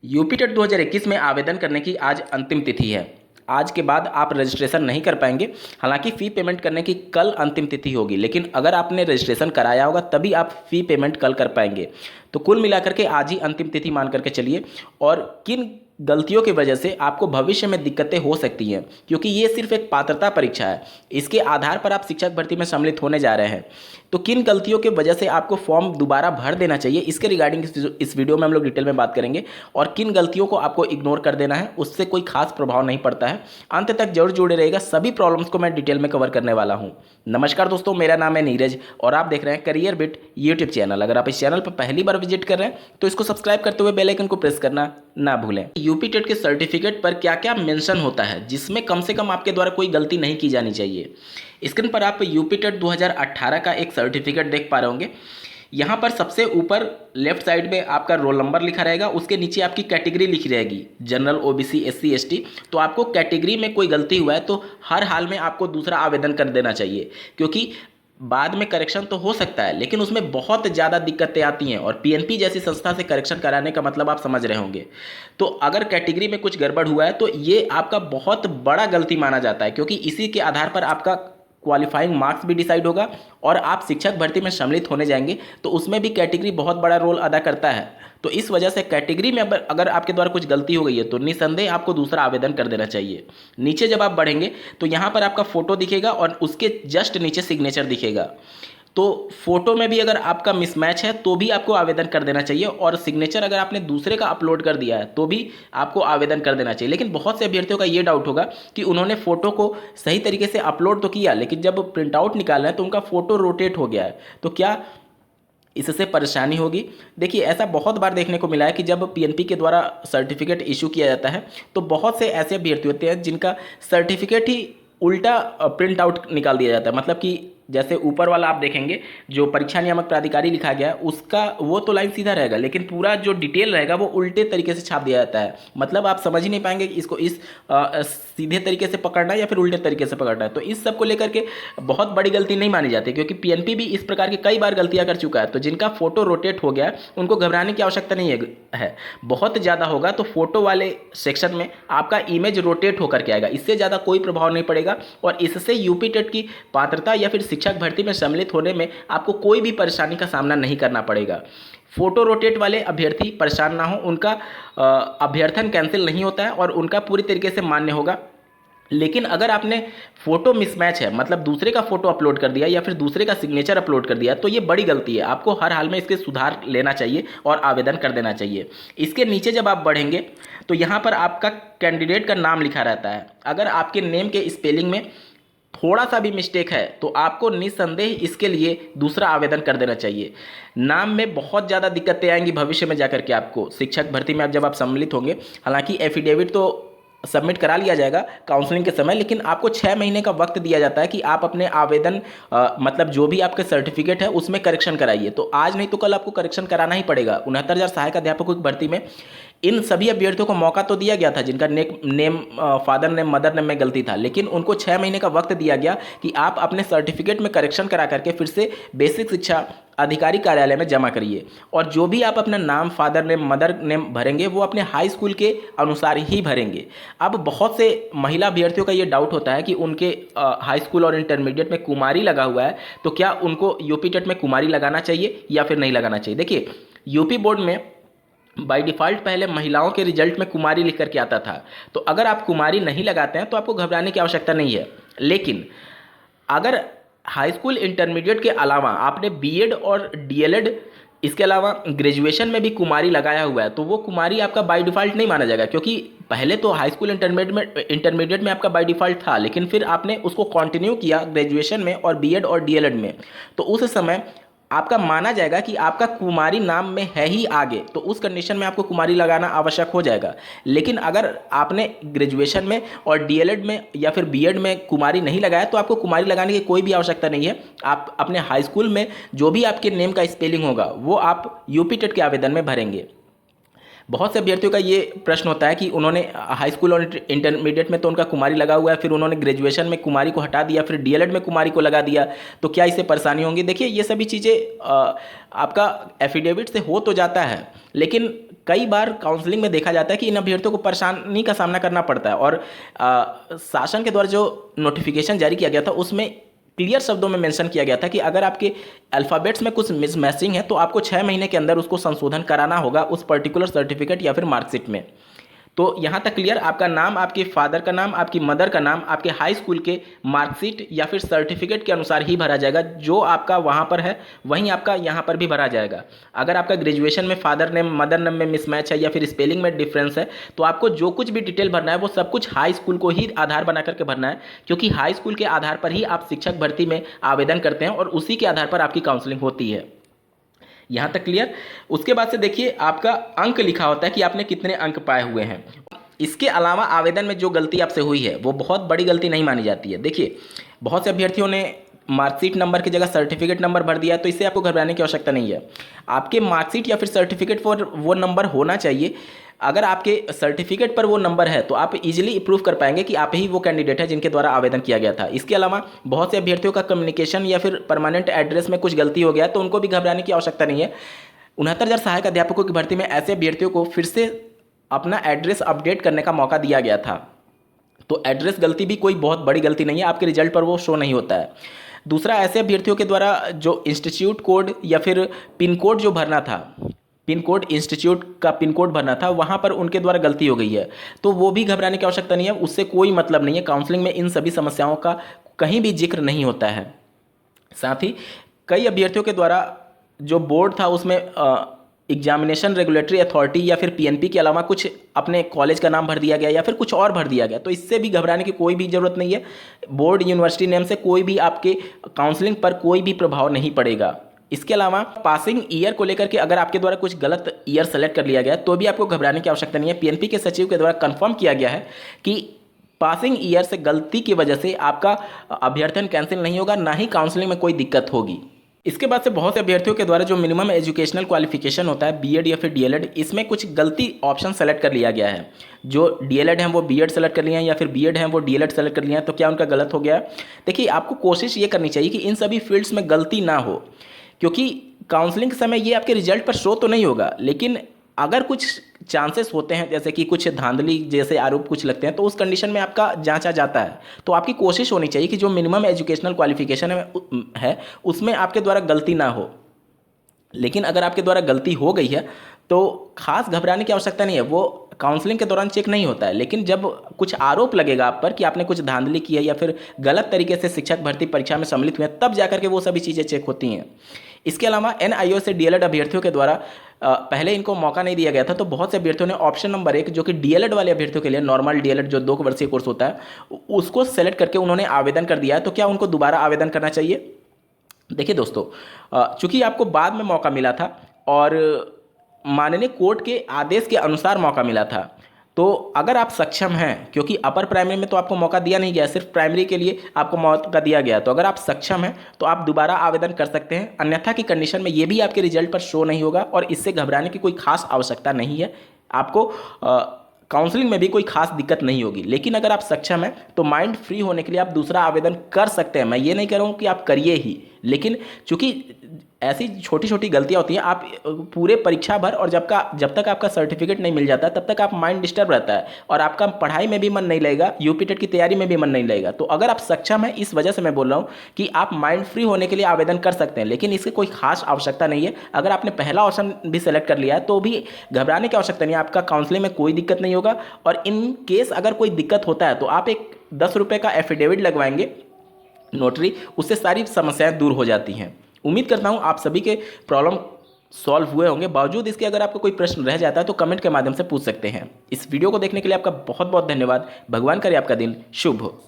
UP TET 2021 में आवेदन करने की आज अंतिम तिथि है। आज के बाद आप रजिस्ट्रेशन नहीं कर पाएंगे। हालांकि फ़ी पेमेंट करने की कल अंतिम तिथि होगी, लेकिन अगर आपने रजिस्ट्रेशन कराया होगा तभी आप फ़ी पेमेंट कल कर पाएंगे। तो कुल मिलाकर के आज ही अंतिम तिथि मान करके चलिए। और किन गलतियों की वजह से आपको भविष्य में दिक्कतें हो सकती हैं, क्योंकि ये सिर्फ एक पात्रता परीक्षा है, इसके आधार पर आप शिक्षक भर्ती में सम्मिलित होने जा रहे हैं। तो किन गलतियों की वजह से आपको फॉर्म दोबारा भर देना चाहिए, इसके रिगार्डिंग इस वीडियो में हम लोग डिटेल में बात करेंगे। और किन गलतियों को आपको इग्नोर कर देना है, उससे कोई खास प्रभाव नहीं पड़ता है। अंत तक जरूर जुड़े रहेगा, सभी प्रॉब्लम्स को मैं डिटेल में कवर करने वाला हूँ। नमस्कार दोस्तों, मेरा नाम है नीरज और आप देख रहे हैं करियर बिट यूट्यूब चैनल। अगर आप इस चैनल पर पहली बार विजिट कर रहे हैं तो इसको सब्सक्राइब करते हुए बेल आइकन को प्रेस करना ना भूलें। यूपी टेट के सर्टिफिकेट पर क्या क्या मेंशन होता है जिसमें कम से कम आपके द्वारा कोई गलती नहीं की जानी चाहिए। स्क्रीन पर आप यूपी टेट 2018 का एक सर्टिफिकेट देख पा रहे होंगे। यहाँ पर सबसे ऊपर लेफ्ट साइड में आपका रोल नंबर लिखा रहेगा, उसके नीचे आपकी कैटेगरी लिखी रहेगी, जनरल, ओबीसी, एससी, एसटी। तो आपको कैटेगरी में कोई गलती हुआ है तो हर हाल में आपको दूसरा आवेदन कर देना चाहिए, क्योंकि बाद में करेक्शन तो हो सकता है लेकिन उसमें बहुत ज़्यादा दिक्कतें आती हैं। और पीएनपी जैसी संस्था से करेक्शन कराने का मतलब आप समझ रहे होंगे। तो अगर कैटेगरी में कुछ गड़बड़ हुआ है तो ये आपका बहुत बड़ा गलती माना जाता है, क्योंकि इसी के आधार पर आपका क्वालिफाइंग मार्क्स भी डिसाइड होगा और आप शिक्षक भर्ती में सम्मिलित होने जाएंगे। तो उसमें भी कैटेगरी बहुत बड़ा रोल अदा करता है। तो इस वजह से कैटेगरी में अगर आपके द्वारा कुछ गलती हो गई है तो निसंदेह आपको दूसरा आवेदन कर देना चाहिए। नीचे जब आप बढ़ेंगे तो यहाँ पर आपका फोटो दिखेगा और उसके जस्ट नीचे सिग्नेचर दिखेगा। तो फोटो में भी अगर आपका मिसमैच है तो भी आपको आवेदन कर देना चाहिए, और सिग्नेचर अगर आपने दूसरे का अपलोड कर दिया है तो भी आपको आवेदन कर देना चाहिए। लेकिन बहुत से अभ्यर्थियों का ये डाउट होगा कि उन्होंने फोटो को सही तरीके से अपलोड तो किया, लेकिन जब प्रिंट आउट निकाला है तो उनका फोटो रोटेट हो गया है। तो क्या इससे परेशानी होगी? देखिए, ऐसा बहुत बार देखने को मिला है कि जब पीएनपी के द्वारा सर्टिफिकेट इशू किया जाता है तो बहुत से ऐसे अभ्यर्थी होते हैं जिनका सर्टिफिकेट ही उल्टा प्रिंट आउट निकाल दिया जाता है। मतलब कि जैसे ऊपर वाला आप देखेंगे जो परीक्षा नियामक प्राधिकारी लिखा गया है उसका वो तो लाइन सीधा रहेगा, लेकिन पूरा जो डिटेल रहेगा वो उल्टे तरीके से छाप दिया जाता है। मतलब आप समझ ही नहीं पाएंगे कि इसको इस सीधे तरीके से पकड़ना है या फिर उल्टे तरीके से पकड़ना है। तो इस सब को लेकर के बहुत बड़ी गलती नहीं मानी जाती, क्योंकि पीएनपी भी इस प्रकार की कई बार गलतियां कर चुका है। तो जिनका फोटो रोटेट हो गया उनको घबराने की आवश्यकता नहीं है। बहुत ज़्यादा होगा तो फोटो वाले सेक्शन में आपका इमेज रोटेट होकर के आएगा, इससे ज़्यादा कोई प्रभाव नहीं पड़ेगा। और इससे यूपी टेट की पात्रता या फिर शिक्षक भर्ती में सम्मिलित होने में आपको कोई भी परेशानी का सामना नहीं करना पड़ेगा। फोटो रोटेट वाले अभ्यर्थी परेशान ना हो, उनका अभ्यर्थन कैंसिल नहीं होता है और उनका पूरी तरीके से मान्य होगा। लेकिन अगर आपने फोटो मिसमैच है, मतलब दूसरे का फोटो अपलोड कर दिया या फिर दूसरे का सिग्नेचर अपलोड कर दिया, तो ये बड़ी गलती है। आपको हर हाल में इसके सुधार लेना चाहिए और आवेदन कर देना चाहिए। इसके नीचे जब आप बढ़ेंगे तो यहाँ पर आपका कैंडिडेट का नाम लिखा रहता है। अगर आपके नेम के स्पेलिंग में थोड़ा सा भी मिस्टेक है तो आपको निस्संदेह इसके लिए दूसरा आवेदन कर देना चाहिए। नाम में बहुत ज़्यादा दिक्कतें आएंगी भविष्य में जाकर के आपको शिक्षक भर्ती में जब आप सम्मिलित होंगे। हालांकि एफिडेविट तो सबमिट करा लिया जाएगा काउंसलिंग के समय, लेकिन आपको 6 महीने का वक्त दिया जाता है कि आप अपने आवेदन मतलब जो भी आपके सर्टिफिकेट है उसमें करेक्शन कराइए। तो आज नहीं तो कल आपको करेक्शन कराना ही पड़ेगा। 69,000 सहायक अध्यापकों की भर्ती में इन सभी अभ्यर्थियों को मौका तो दिया गया था जिनका name father name mother name में गलती था, लेकिन उनको 6 महीने का वक्त दिया गया कि आप अपने सर्टिफिकेट में करेक्शन करा करके फिर से बेसिक शिक्षा अधिकारी कार्यालय में जमा करिए। और जो भी आप अपना नाम, फादर नेम, मदर नेम भरेंगे वो अपने हाई स्कूल के अनुसार ही भरेंगे। अब बहुत से महिला अभ्यर्थियों का ये डाउट होता है कि उनके हाई स्कूल और इंटरमीडिएट में कुमारी लगा हुआ है, तो क्या उनको यूपी टेट में कुमारी लगाना चाहिए या फिर नहीं लगाना चाहिए। देखिए, यूपी बोर्ड में बाय डिफ़ॉल्ट पहले महिलाओं के रिजल्ट में कुमारी लिख करके आता था। तो अगर आप कुमारी नहीं लगाते हैं तो आपको घबराने की आवश्यकता नहीं है। लेकिन अगर हाई स्कूल इंटरमीडिएट के अलावा आपने बीएड और डीएलएड, इसके अलावा ग्रेजुएशन में भी कुमारी लगाया हुआ है, तो वो कुमारी आपका बाय डिफ़ॉल्ट नहीं माना जाएगा। क्योंकि पहले तो हाई स्कूल इंटरमीडिएट में आपका बाय डिफ़ॉल्ट था, लेकिन फिर आपने उसको कंटिन्यू किया ग्रेजुएशन में और बीएड और डीएलएड में, तो उस समय आपका माना जाएगा कि आपका कुमारी नाम में है ही आगे, तो उस कंडीशन में आपको कुमारी लगाना आवश्यक हो जाएगा। लेकिन अगर आपने ग्रेजुएशन में और डीएलएड में या फिर बीएड में कुमारी नहीं लगाया तो आपको कुमारी लगाने की कोई भी आवश्यकता नहीं है। आप अपने हाई स्कूल में जो भी आपके नेम का स्पेलिंग होगा वो आप यूपी टेट के आवेदन में भरेंगे। बहुत से अभ्यर्थियों का ये प्रश्न होता है कि उन्होंने हाई स्कूल और इंटरमीडिएट में तो उनका कुमारी लगा हुआ है, फिर उन्होंने ग्रेजुएशन में कुमारी को हटा दिया, फिर डीएलएड में कुमारी को लगा दिया, तो क्या इससे परेशानी होंगी? देखिए, ये सभी चीज़ें आपका एफिडेविट से हो तो जाता है, लेकिन कई बार काउंसलिंग में देखा जाता है कि इन अभ्यर्थियों को परेशानी का सामना करना पड़ता है। और शासन के द्वारा जो नोटिफिकेशन जारी किया गया था उसमें क्लियर शब्दों में मेंशन किया गया था कि अगर आपके अल्फ़ाबेट्स में कुछ मिसमैचिंग है तो आपको 6 महीने के अंदर उसको संशोधन कराना होगा उस पर्टिकुलर सर्टिफिकेट या फिर मार्कशीट में। तो यहाँ तक क्लियर, आपका नाम, आपके फादर का नाम, आपकी मदर का नाम, आपके हाई स्कूल के मार्कशीट या फिर सर्टिफिकेट के अनुसार ही भरा जाएगा। जो आपका वहाँ पर है वहीं आपका यहाँ पर भी भरा जाएगा। अगर आपका ग्रेजुएशन में फादर नेम मदर नेम में मिसमैच है या फिर स्पेलिंग में डिफरेंस है तो आपको जो कुछ भी डिटेल भरना है वो सब कुछ हाई स्कूल को ही आधार बना करके भरना है, क्योंकि हाई स्कूल के आधार पर ही आप शिक्षक भर्ती में आवेदन करते हैं और उसी के आधार पर आपकी काउंसलिंग होती है। यहाँ तक क्लियर। उसके बाद से देखिए, आपका अंक लिखा होता है कि आपने कितने अंक पाए हुए हैं। इसके अलावा आवेदन में जो गलती आपसे हुई है वो बहुत बड़ी गलती नहीं मानी जाती है। देखिए, बहुत से अभ्यर्थियों ने मार्कशीट नंबर की जगह सर्टिफिकेट नंबर भर दिया है, तो इससे आपको घबराने की आवश्यकता नहीं है। आपके मार्कशीट या फिर सर्टिफिकेट पर वो नंबर होना चाहिए। अगर आपके सर्टिफिकेट पर वो नंबर है तो आप इजीली प्रूव कर पाएंगे कि आप ही वो कैंडिडेट है जिनके द्वारा आवेदन किया गया था। इसके अलावा बहुत से अभ्यर्थियों का कम्युनिकेशन या फिर परमानेंट एड्रेस में कुछ गलती हो गया तो उनको भी घबराने की आवश्यकता नहीं है। 69,000 सहायक अध्यापकों की भर्ती में ऐसे अभ्यर्थियों को फिर से अपना एड्रेस अपडेट करने का मौका दिया गया था। तो एड्रेस गलती भी कोई बहुत बड़ी गलती नहीं है, आपके रिजल्ट पर वो शो नहीं होता है। दूसरा, ऐसे अभ्यर्थियों के द्वारा जो इंस्टीट्यूट कोड या फिर पिन कोड जो भरना था, पिन कोड, इंस्टीट्यूट का पिन कोड भरना था, वहाँ पर उनके द्वारा गलती हो गई है, तो वो भी घबराने की आवश्यकता नहीं है। उससे कोई मतलब नहीं है। काउंसलिंग में इन सभी समस्याओं का कहीं भी जिक्र नहीं होता है। साथ ही कई अभ्यर्थियों के द्वारा जो बोर्ड था उसमें एग्जामिनेशन रेगुलेटरी अथॉरिटी या फिर पीएनपी के अलावा कुछ अपने कॉलेज का नाम भर दिया गया या फिर कुछ और भर दिया गया, तो इससे भी घबराने की कोई भी ज़रूरत नहीं है। बोर्ड यूनिवर्सिटी नेम से कोई भी आपके काउंसलिंग पर कोई भी प्रभाव नहीं पड़ेगा। इसके अलावा पासिंग ईयर को लेकर के अगर आपके द्वारा कुछ गलत ईयर सेलेक्ट कर लिया गया तो भी आपको घबराने की आवश्यकता नहीं है। पीएनपी के सचिव के द्वारा कंफर्म किया गया है कि पासिंग ईयर से गलती की वजह से आपका अभ्यर्थन कैंसिल नहीं होगा, ना ही काउंसलिंग में कोई दिक्कत होगी। इसके बाद से बहुत से अभ्यर्थियों के द्वारा जो मिनिमम एजुकेशनल क्वालिफिकेशन होता है बीएड या फिर डीएलएड, इसमें कुछ गलती ऑप्शन सेलेक्ट कर लिया गया है। जो डीएलएड हैं वो बीएड सेलेक्ट कर लिया है या फिर बीएड हैं वो डीएलएड सेलेक्ट कर लिया है, तो क्या उनका गलत हो गया? देखिए, आपको कोशिश ये करनी चाहिए कि इन सभी फील्ड्स में गलती ना हो, क्योंकि काउंसलिंग के समय ये आपके रिजल्ट पर शो तो नहीं होगा, लेकिन अगर कुछ चांसेस होते हैं जैसे कि कुछ धांधली जैसे आरोप कुछ लगते हैं तो उस कंडीशन में आपका जांचा जाता है। तो आपकी कोशिश होनी चाहिए कि जो मिनिमम एजुकेशनल क्वालिफिकेशन है उसमें आपके द्वारा गलती ना हो। लेकिन अगर आपके द्वारा गलती हो गई है तो खास घबराने की आवश्यकता नहीं है, वो काउंसलिंग के दौरान चेक नहीं होता है। लेकिन जब कुछ आरोप लगेगा आप पर कि आपने कुछ धांधली की है या फिर गलत तरीके से शिक्षक भर्ती परीक्षा में सम्मिलित हुए हैं, तब जाकर के वो सभी चीज़ें चेक होती हैं। इसके अलावा एनआईओ से डीएलएड अभ्यर्थियों के द्वारा पहले इनको मौका नहीं दिया गया था, तो बहुत से अभ्यर्थियों ने ऑप्शन नंबर 1 जो कि डीएलएड वाले अभ्यर्थियों के लिए नॉर्मल डीएलएड जो 2 वर्षीय कोर्स होता है उसको सेलेक्ट करके उन्होंने आवेदन कर दिया है। तो क्या उनको दोबारा आवेदन करना चाहिए? देखिए दोस्तों, चूंकि आपको बाद में मौका मिला था और माननीय कोर्ट के आदेश के अनुसार मौका मिला था, तो अगर आप सक्षम हैं, क्योंकि अपर प्राइमरी में तो आपको मौका दिया नहीं गया, सिर्फ प्राइमरी के लिए आपको मौका दिया गया, तो अगर आप सक्षम हैं तो आप दोबारा आवेदन कर सकते हैं। अन्यथा की कंडीशन में ये भी आपके रिजल्ट पर शो नहीं होगा और इससे घबराने की कोई खास आवश्यकता नहीं है। आपको काउंसलिंग में भी कोई खास दिक्कत नहीं होगी। लेकिन अगर आप सक्षम हैं तो माइंड फ्री होने के लिए आप दूसरा आवेदन कर सकते हैं। मैं ये नहीं कह रहा हूँ कि आप करिए ही, लेकिन चूंकि ऐसी छोटी छोटी गलतियाँ होती हैं, आप पूरे परीक्षा भर और जब तक आपका सर्टिफिकेट नहीं मिल जाता तब तक आप माइंड डिस्टर्ब रहता है और आपका पढ़ाई में भी मन नहीं लगेगा, यूपी टेट की तैयारी में भी मन नहीं लगेगा। तो अगर आप सक्षम हैं, इस वजह से मैं बोल रहा हूँ कि आप माइंड फ्री होने के लिए आवेदन कर सकते हैं, लेकिन इसकी कोई खास आवश्यकता नहीं है। अगर आपने पहला ऑप्शन भी सेलेक्ट कर लिया है तो भी घबराने की आवश्यकता नहीं है, आपका काउंसलिंग में कोई दिक्कत नहीं होगा। और इन केस अगर कोई दिक्कत होता है तो आप एक 10 रुपये का एफिडेविट लगवाएंगे नोटरी, उससे सारी समस्याएं दूर हो जाती हैं। उम्मीद करता हूं आप सभी के प्रॉब्लम सॉल्व हुए होंगे। बावजूद इसके अगर आपको कोई प्रश्न रह जाता है तो कमेंट के माध्यम से पूछ सकते हैं। इस वीडियो को देखने के लिए आपका बहुत बहुत धन्यवाद। भगवान करे आपका दिन शुभ हो।